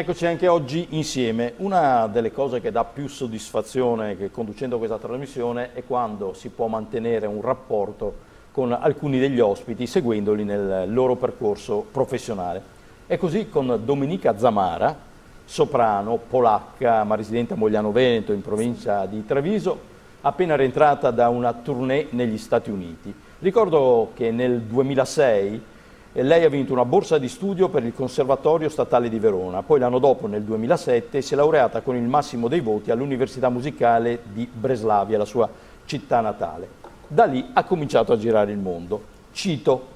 Bene, eccoci anche oggi insieme. Una delle cose che dà più soddisfazione che conducendo questa trasmissione è quando si può mantenere un rapporto con alcuni degli ospiti seguendoli nel loro percorso professionale. È così con Domenica Zamara, soprano polacca ma residente a Mogliano Veneto in provincia di Treviso, appena rientrata da una tournée negli Stati Uniti. Ricordo che nel 2006 lei ha vinto una borsa di studio per il Conservatorio Statale di Verona, poi l'anno dopo, nel 2007, si è laureata con il massimo dei voti all'Università Musicale di Breslavia, la sua città natale. Da lì ha cominciato a girare il mondo. Cito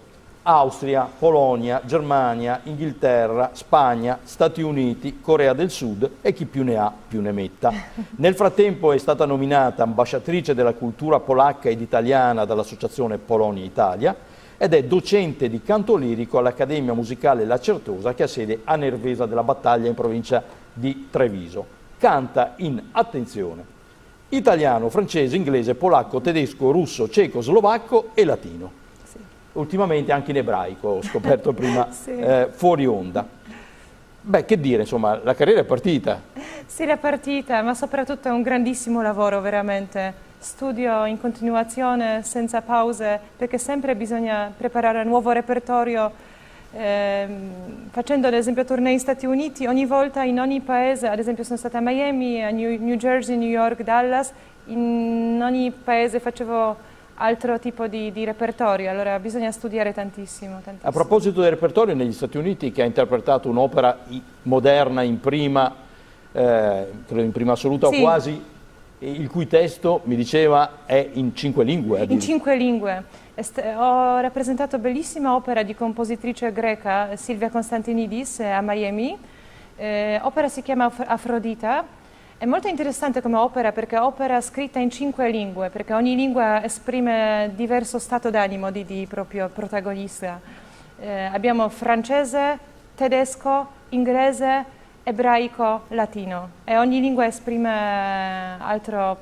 Austria, Polonia, Germania, Inghilterra, Spagna, Stati Uniti, Corea del Sud e chi più ne ha più ne metta. Nel frattempo è stata nominata ambasciatrice della cultura polacca ed italiana dall'Associazione Polonia Italia, ed è docente di canto lirico all'Accademia Musicale La Certosa, che ha sede a Nervesa della Battaglia in provincia di Treviso. Canta in, attenzione, italiano, francese, inglese, polacco, tedesco, russo, ceco, slovacco e latino. Sì. Ultimamente anche in ebraico, ho scoperto prima sì. Fuori onda. Beh, che dire, insomma, la carriera è partita. Sì, è partita, ma soprattutto è un grandissimo lavoro, veramente. Studio in continuazione, senza pause, perché sempre bisogna preparare un nuovo repertorio. Facendo ad esempio tournée in Stati Uniti, ogni volta in ogni paese, ad esempio sono stata a Miami, a New Jersey, New York, Dallas, in ogni paese facevo altro tipo di repertorio, allora bisogna studiare tantissimo. A proposito del repertorio, negli Stati Uniti, che ha interpretato un'opera moderna in prima, credo in prima assoluta sì. O quasi, il cui testo, mi diceva, è in 5 lingue. In 5 lingue. Ho rappresentato bellissima opera di compositrice greca, Silvia Konstantinidis, a Miami. Opera si chiama Afrodita. È molto interessante come opera perché è opera scritta in 5 lingue, perché ogni lingua esprime diverso stato d'animo di proprio protagonista. Abbiamo francese, tedesco, inglese, ebraico, latino, e ogni lingua esprime altra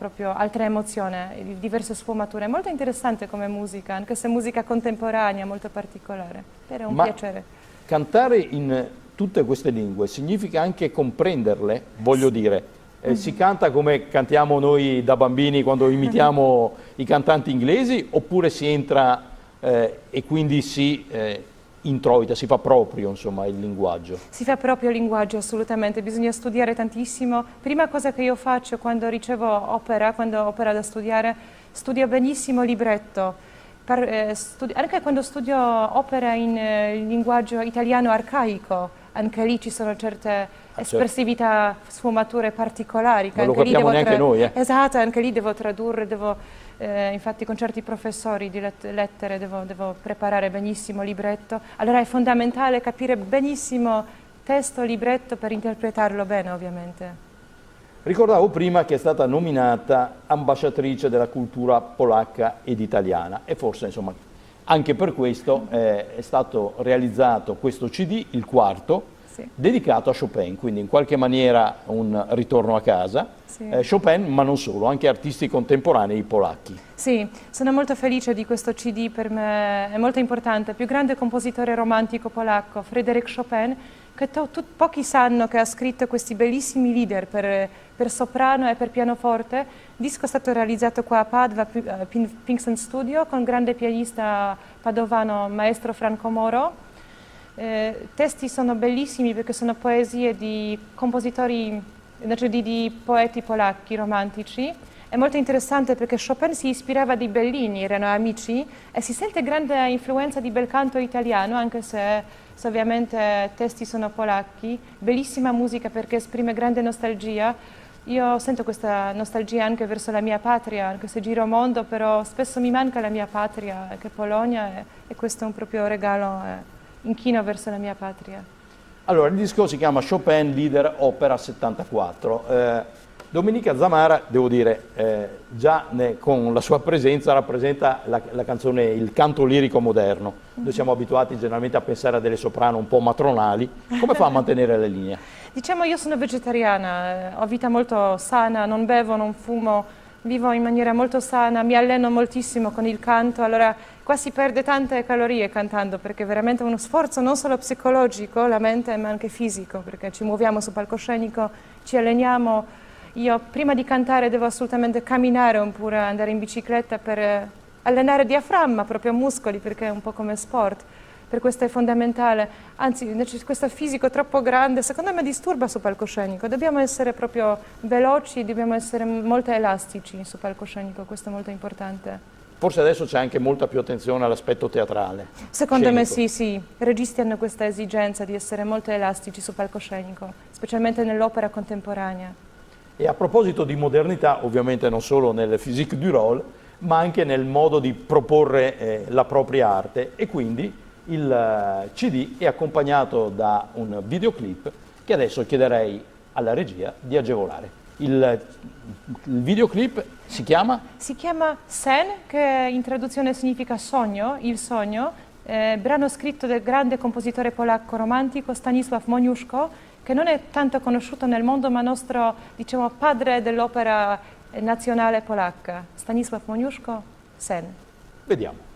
emozione, diverse sfumature. È molto interessante come musica, anche se musica contemporanea, molto particolare. È un piacere. Cantare in tutte queste lingue significa anche comprenderle, voglio dire. Si canta come cantiamo noi da bambini quando imitiamo i cantanti inglesi, oppure si entra e quindi si introita, si fa proprio insomma il linguaggio? Si fa proprio il linguaggio, assolutamente, bisogna studiare tantissimo. Prima cosa che io faccio quando ricevo opera, quando ho opera da studiare, studio benissimo il libretto. Anche quando studio opera in linguaggio italiano arcaico, anche lì ci sono certe espressività, sfumature particolari. Non lo capiamo neanche noi. Esatto, anche lì devo tradurre, infatti con certi professori di lettere devo preparare benissimo il libretto. Allora è fondamentale capire benissimo testo, libretto per interpretarlo bene, ovviamente. Ricordavo prima che è stata nominata ambasciatrice della cultura polacca ed italiana e forse insomma anche per questo è stato realizzato questo CD, il quarto, sì. Dedicato a Chopin, quindi in qualche maniera un ritorno a casa. Sì. Chopin, ma non solo, anche artisti contemporanei polacchi. Sì, sono molto felice di questo CD, per me è molto importante. Il più grande compositore romantico polacco, Fryderyk Chopin, che pochi sanno che ha scritto questi bellissimi lieder per soprano e per pianoforte. Il disco è stato realizzato qua a Padova, Pinkston Studio, con il grande pianista padovano, maestro Franco Moro. Testi sono bellissimi perché sono poesie di compositori, di poeti polacchi romantici. È molto interessante perché Chopin si ispirava di Bellini, erano amici, e si sente grande influenza di bel canto italiano, anche se ovviamente testi sono polacchi. Bellissima musica perché esprime grande nostalgia. Io sento questa nostalgia anche verso la mia patria, anche se giro mondo, però spesso mi manca la mia patria, che è Polonia, e questo è un proprio regalo. Inchino verso la mia patria. Allora, il disco si chiama Chopin Lieder Opera 74. Domenica Zamara, devo dire, già con la sua presenza rappresenta la canzone, il canto lirico moderno. Noi siamo abituati generalmente a pensare a delle soprano un po' matronali. Come fa a mantenere la linea? Diciamo, io sono vegetariana, ho vita molto sana, non bevo, non fumo, vivo in maniera molto sana, mi alleno moltissimo con il canto, allora qua si perde tante calorie cantando, perché è veramente uno sforzo non solo psicologico, la mente, ma anche fisico, perché ci muoviamo sul palcoscenico, ci alleniamo. Io prima di cantare devo assolutamente camminare oppure andare in bicicletta per allenare diaframma, proprio muscoli, perché è un po' come sport. Per questo è fondamentale, anzi questo fisico troppo grande secondo me disturba sul palcoscenico, dobbiamo essere proprio veloci, dobbiamo essere molto elastici sul palcoscenico, questo è molto importante. Forse adesso c'è anche molta più attenzione all'aspetto teatrale. Secondo me scenico. sì, i registi hanno questa esigenza di essere molto elastici sul palcoscenico, specialmente nell'opera contemporanea. E a proposito di modernità, ovviamente non solo nel physique du rôle, ma anche nel modo di proporre la propria arte, e quindi il CD è accompagnato da un videoclip che adesso chiederei alla regia di agevolare. Il videoclip si chiama? Si chiama Sen, che in traduzione significa sogno, il sogno, brano scritto del grande compositore polacco romantico Stanisław Moniuszko, che non è tanto conosciuto nel mondo, ma nostro, diciamo, padre dell'opera nazionale polacca. Stanisław Moniuszko, Sen. Vediamo.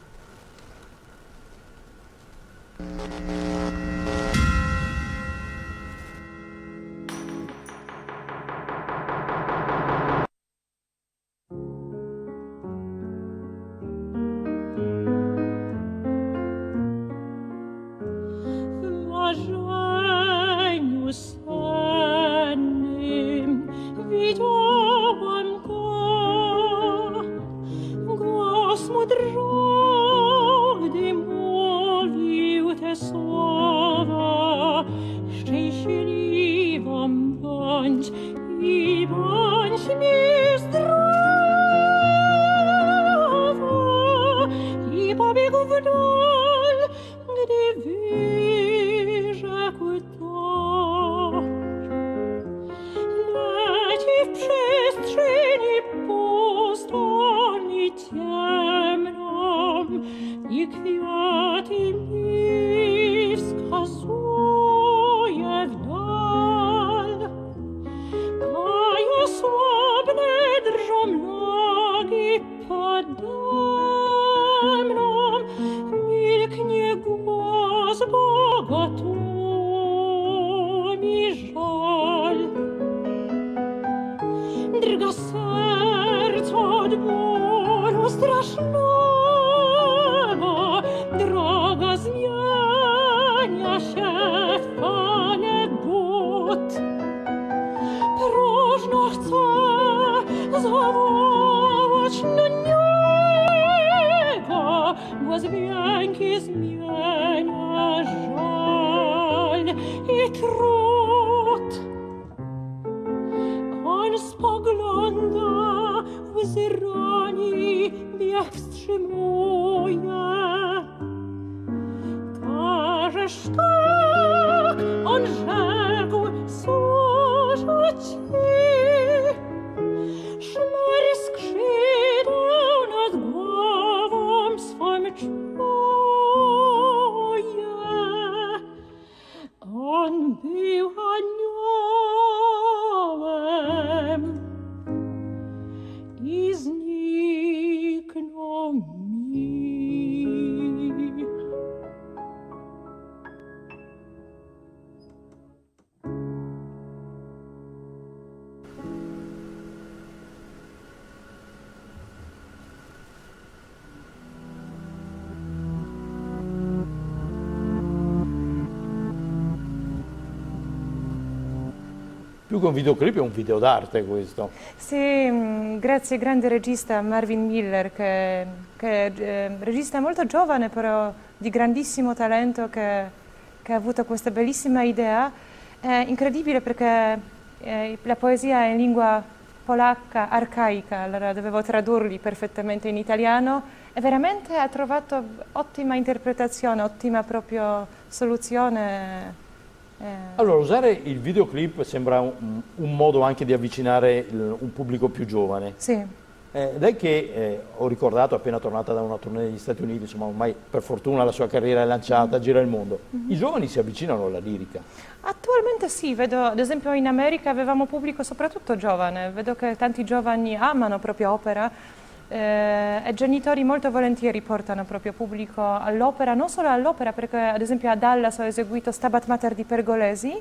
W marzeniu sennym widziałam go, głos mu drżał, gdy mówił te słowa. Szczęśliwą bądź i bądź mi zdrowa. I pobiegł w dal, gdy wyrzekł to. Leci w przestrzeni pustą i ciemną, i kwiaty mi wskazuje w dal. A ja słabne drżą nogi pode mną, milknie głos, bo go tu mi żal. Drga serce od bólu strasznego, droga zmienia się w Panie but. Próżno chcę zawołać na niego, głos wielki zmienia żal i trud. On spogląda, łzy rani, bieg wstrzymuje. Każesz tak, on rzekł, służę ci. Szmery skrzydeł nad głową swą czuje. On był aniołem i zniknął mi. Più che un videoclip è un video d'arte questo. Sì, grazie al grande regista Marvin Miller, che è regista molto giovane, però di grandissimo talento, che ha avuto questa bellissima idea. È incredibile perché la poesia è in lingua polacca, arcaica, allora dovevo tradurli perfettamente in italiano e veramente ha trovato ottima interpretazione, ottima proprio soluzione. Allora, usare il videoclip sembra un modo anche di avvicinare un pubblico più giovane. Sì. Lei che ho ricordato appena tornata da una tournée negli Stati Uniti, insomma ormai per fortuna la sua carriera è lanciata, gira il mondo. I giovani si avvicinano alla lirica? Attualmente sì, vedo ad esempio in America avevamo pubblico soprattutto giovane, vedo che tanti giovani amano proprio opera, e genitori molto volentieri portano proprio pubblico all'opera, non solo all'opera, perché ad esempio a Dallas ho eseguito Stabat Mater di Pergolesi,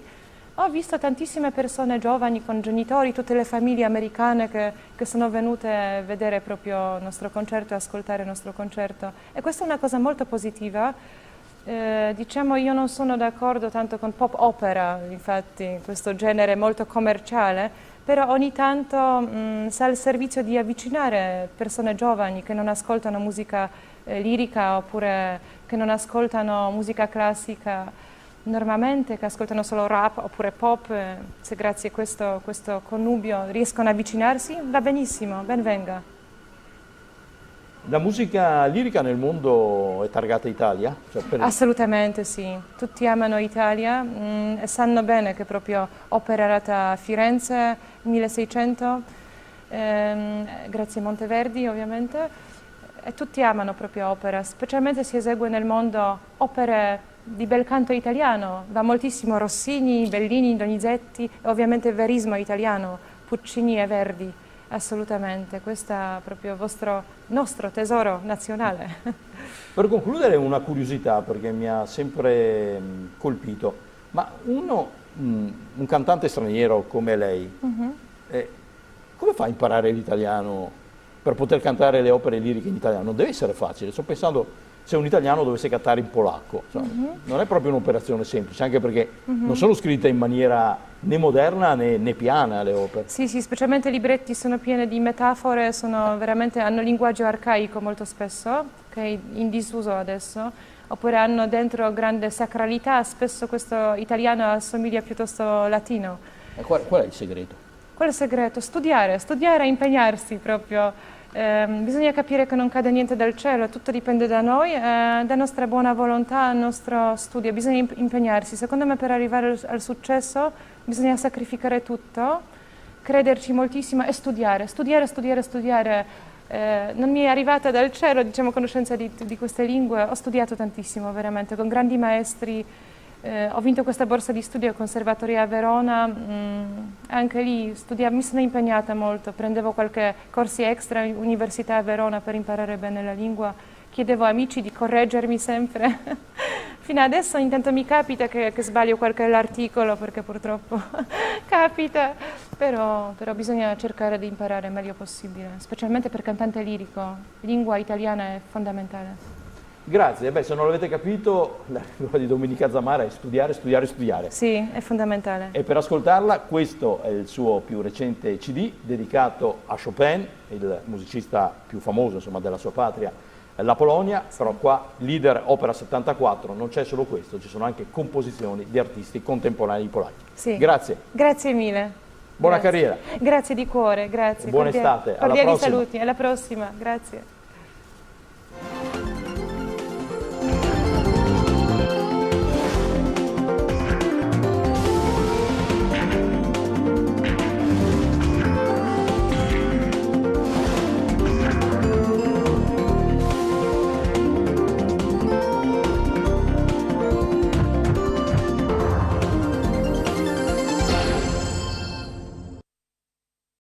ho visto tantissime persone giovani con genitori, tutte le famiglie americane che sono venute a vedere proprio il nostro concerto e ascoltare il nostro concerto, e questa è una cosa molto positiva. Diciamo, io non sono d'accordo tanto con pop opera, infatti questo genere molto commerciale, però ogni tanto sa il servizio di avvicinare persone giovani che non ascoltano musica lirica oppure che non ascoltano musica classica normalmente, che ascoltano solo rap oppure pop. Se grazie a questo connubio riescono ad avvicinarsi, va benissimo, ben venga. La musica lirica nel mondo è targata Italia? Cioè Assolutamente sì, tutti amano Italia e sanno bene che proprio opera è nata a Firenze 1600, grazie a Monteverdi ovviamente, e tutti amano proprio opera, specialmente si esegue nel mondo opere di bel canto italiano, va moltissimo Rossini, Bellini, Donizetti e ovviamente il verismo italiano, Puccini e Verdi. Assolutamente, questo è proprio il nostro tesoro nazionale. Per concludere, una curiosità, perché mi ha sempre colpito, ma un cantante straniero come lei, come fa a imparare l'italiano per poter cantare le opere liriche in italiano? Non deve essere facile, sto pensando se un italiano dovesse cantare in polacco, cioè, non è proprio un'operazione semplice, anche perché non sono scritte in maniera né moderna né piana le opere. Sì, sì, specialmente i libretti sono pieni di metafore, hanno linguaggio arcaico molto spesso, che è in disuso adesso, oppure hanno dentro grande sacralità, spesso questo italiano assomiglia piuttosto al latino. E qual è il segreto? Qual è il segreto? Studiare e impegnarsi proprio. Bisogna capire che non cade niente dal cielo, tutto dipende da noi, da nostra buona volontà, dal nostro studio, bisogna impegnarsi. Secondo me per arrivare al successo bisogna sacrificare tutto, crederci moltissimo e studiare. Non mi è arrivata dal cielo, diciamo, conoscenza di queste lingue, ho studiato tantissimo veramente, con grandi maestri. Ho vinto questa borsa di studio al Conservatorio a Verona, anche lì mi sono impegnata molto, prendevo qualche corsi extra all'Università a Verona per imparare bene la lingua, chiedevo a amici di correggermi sempre. Fino adesso intanto mi capita che sbaglio qualche articolo, perché purtroppo capita, però bisogna cercare di imparare il meglio possibile, specialmente per cantante lirico, lingua italiana è fondamentale. Grazie, se non l'avete capito, la regola di Domenica Zamara è studiare. Sì, è fondamentale. E per ascoltarla, questo è il suo più recente CD dedicato a Chopin, il musicista più famoso, insomma, della sua patria, la Polonia, però qua Lieder Opera 74 non c'è solo questo, ci sono anche composizioni di artisti contemporanei polacchi. Sì. Grazie. Grazie mille. Buona carriera. Grazie di cuore, grazie. Buona estate. Cordiali Alla prossima. saluti, alla prossima, grazie.